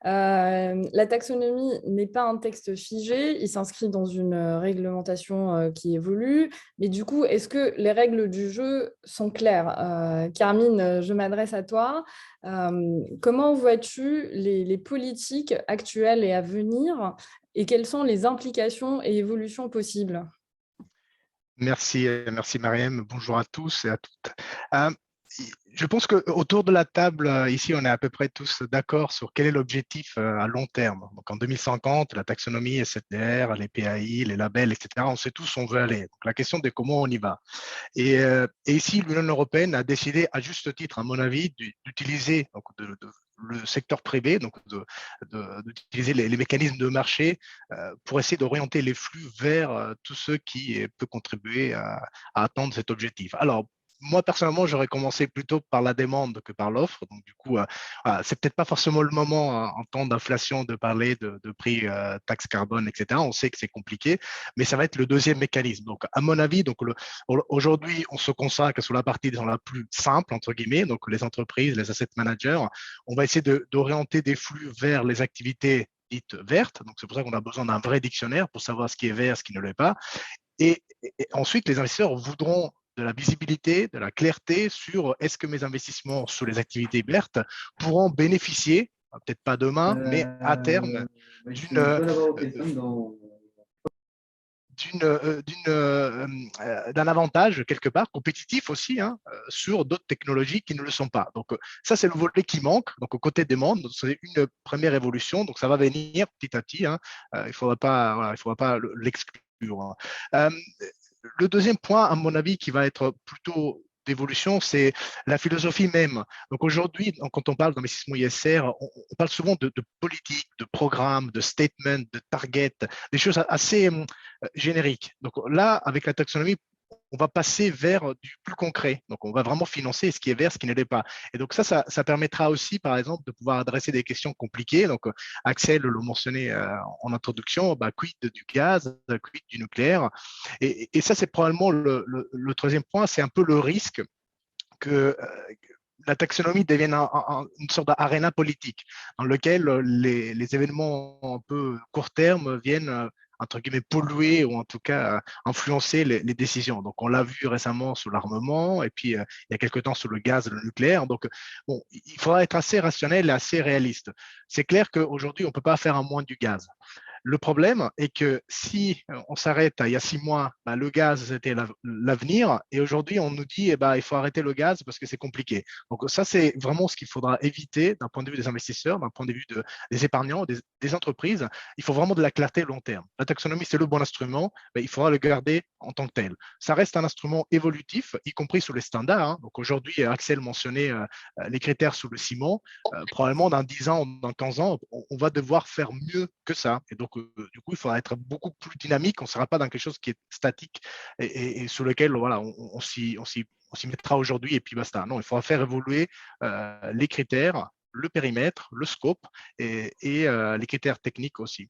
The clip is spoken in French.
La taxonomie n'est pas un texte figé, il s'inscrit dans une réglementation qui évolue. Mais du coup, est-ce que les règles du jeu sont claires? Carmine, je m'adresse à toi. Comment vois-tu les politiques actuelles et à venir et quelles sont les implications et évolutions possibles? Merci Mariam. Bonjour à tous et à toutes. Euh, je pense que autour de la table, ici, on est à peu près tous d'accord sur quel est l'objectif à long terme. Donc, en 2050, la taxonomie, SFDR, les PAI, les labels, etc., on sait tous où on veut aller. Donc, la question de comment on y va. Et ici, l'Union européenne a décidé, à juste titre, à mon avis, d'utiliser donc, le secteur privé, donc d'utiliser les mécanismes de marché pour essayer d'orienter les flux vers tous ceux qui peuvent contribuer à atteindre cet objectif. Alors, moi, personnellement, j'aurais commencé plutôt par la demande que par l'offre. Donc, du coup, voilà, c'est peut-être pas forcément le moment en temps d'inflation de parler de prix taxe carbone, etc. On sait que c'est compliqué, mais ça va être le deuxième mécanisme. Donc, à mon avis, aujourd'hui, on se consacre sur la partie disons, la plus simple, entre guillemets, donc les entreprises, les asset managers. On va essayer d'orienter des flux vers les activités dites vertes. Donc, c'est pour ça qu'on a besoin d'un vrai dictionnaire pour savoir ce qui est vert, ce qui ne l'est pas. Et ensuite, les investisseurs voudront de la visibilité, de la clarté sur est-ce que mes investissements sur les activités vertes pourront bénéficier, peut-être pas demain, mais à terme, Ouais, d'une je dois l'avoir au téléphone dans. d'un avantage quelque part compétitif aussi hein, sur d'autres technologies qui ne le sont pas. Donc ça c'est le volet qui manque. Donc au côté demande, c'est une première évolution. Donc ça va venir petit à petit. Hein. Il faudra pas, voilà, il faudra pas l'exclure. Hein. Le deuxième point, à mon avis, qui va être plutôt d'évolution, c'est la philosophie même. Donc aujourd'hui, quand on parle d'investissement ISR, on parle souvent de politique, de programme, de statement, de target, des choses assez génériques. Donc là, avec la taxonomie, on va passer vers du plus concret. Donc, on va vraiment financer ce qui est vert, ce qui ne l'est pas. Et donc, ça permettra aussi, par exemple, de pouvoir adresser des questions compliquées. Donc, Axel le mentionné en introduction, bah, quid du gaz, quid du nucléaire. Et ça, c'est probablement le troisième point, c'est un peu le risque que la taxonomie devienne une sorte d'aréna politique dans lequel les événements un peu court terme viennent entre guillemets polluer ou en tout cas influencer les décisions. Donc on l'a vu récemment sur l'armement et puis il y a quelque temps sur le gaz et le nucléaire. Donc bon, il faudra être assez rationnel et assez réaliste. C'est clair qu'aujourd'hui on ne peut pas faire un moins du gaz. Le problème est que si on s'arrête à il y a 6 mois, bah, le gaz, c'était l'avenir. Et aujourd'hui, on nous dit, il faut arrêter le gaz parce que c'est compliqué. Donc ça, c'est vraiment ce qu'il faudra éviter d'un point de vue des investisseurs, d'un point de vue des épargnants, des entreprises. Il faut vraiment de la clarté long terme. La taxonomie, c'est le bon instrument, mais il faudra le garder en tant que tel. Ça reste un instrument évolutif, y compris sous les standards. Hein. Donc aujourd'hui, Axel mentionnait les critères sous le ciment. Probablement dans 10 ans, dans 15 ans, on va devoir faire mieux que ça. Et donc, du coup, il faudra être beaucoup plus dynamique. On ne sera pas dans quelque chose qui est statique et sur lequel voilà, on s'y mettra aujourd'hui et puis basta. Non, il faudra faire évoluer les critères, le périmètre, le scope et les critères techniques aussi.